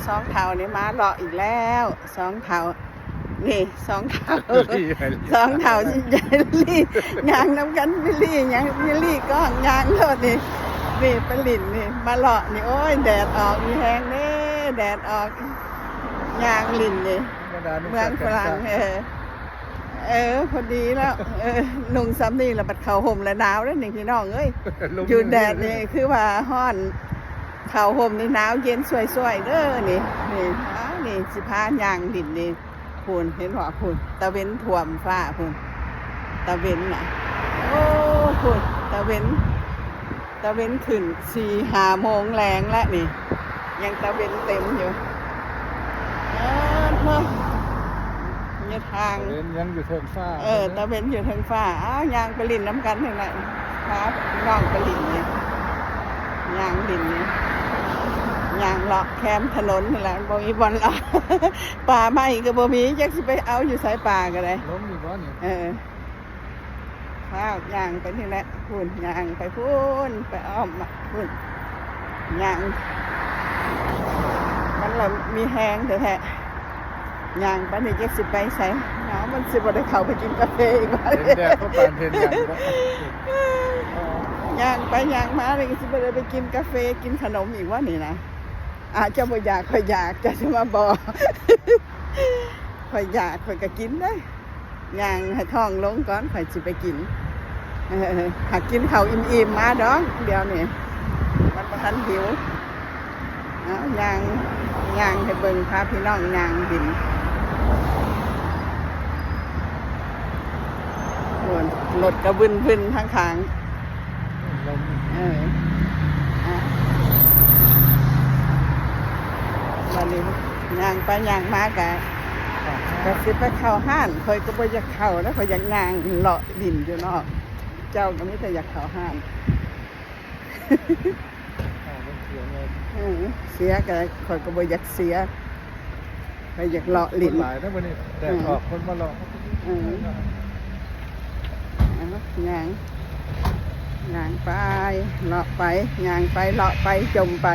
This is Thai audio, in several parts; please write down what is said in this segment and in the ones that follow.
สองเท่านี่มาเลาะอีกแล้วสองเท่านี่สองเท่าสองเท่าสิยายลี่ยางน้ำกันวิลี่ยางวิลี่ก็ยางโทษนี่นี่ปลิ่นนี่มาเลาะนี่โอ้ยแดดออกมีแห้งเด้แดดออกยางลิ่นนี่เมืองฝรั่งพอดีแล้วนุ่งซ้ำนี่ละบัดเข่าห่มและหนาวแล้วนี่พี่น้องเอ้ยอยู่แดดนี่คือว่าฮ้อนเข่าห่มนี่หนาวเย็นสวยๆเด้อนี่นี่สิพายางลิ่นนี่พูนเห็นหัวพูนตะเว้นท่วมฟ้าพูนตะเว้นน่ะโอ้พูนตะเว้นขึ้น4-5 โมงแรงแล้วนี่ยังตะเว้นเต็มอยู่มีทางยังอยู่เทิงฟ้าตะเว้นอยู่เทิงฟ้ายางไปลินน้ำกันเท่านั้นครับน้องไปลินนี่ยางลินนี่ยางเลาะแคมถนนนี่แหละบ่มีบอลเลาะป่าไม้ก็บ่มีจักสิไปเอาอยู่สายป่าก็ได้ล้มอยู่บ่นี่ข้าวยางไปนี่แหละพูนยางไปพูนไปอ้อมพูนยางมันเรามีแห้งแท้ๆยางไปนี่จักสิไปใส่หนาวมันสิบ่ได้เข้าไปกินกาแฟอีกว่าแดดก็ปานเห็นยางไปยางมาเลยสิบ่ได้ไปกินกาแฟกินขนมอีกว่านี่นะเจ้าบ่อยากข่อยอยากจะมาบอกข่อยอยากข่อยก็กินได้ย่างให้ท้องลงก่อนข่อยสิไปกินหากกินข้าวอิ่มๆมาดอกเดี๋ยวนี้มันบ่ทันหิวย่างให้เบิ่งพาพี่น้องย่างดินโน่นรถกระบึนๆข้างวันนี้ย่างไปย่างมากะสิไปเข้าห้านคอยก็บ่อยากเข้าแล้วคอยอยากย่างเลาะดินอยู่นอกเจ้าก็ไม่แต่อยากเข้าห้านเสียก็คอยก็บ่อยากเสียคอยอยากเลาะดินหลายนะวันนี้แต่ออกคนมาเลาะย่างไปเลาะไปย่างไปเลาะไปจมไป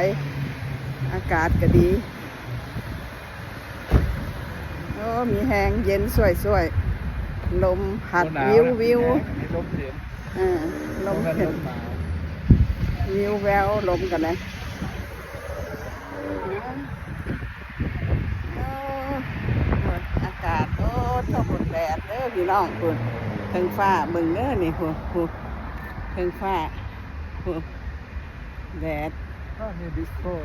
อากาศก็ดีโอ้มีแห้งเย็นสวยๆลมพัดวิวลมเย็นลมเย็นวิวแววลมกันเลยอากาศโอ้ท้องแดดเด้อพี่น้องคุณเทิงฟ้าบึงเด้อนี่คุณเทิงฟ้าแดดนี่ดิสโก้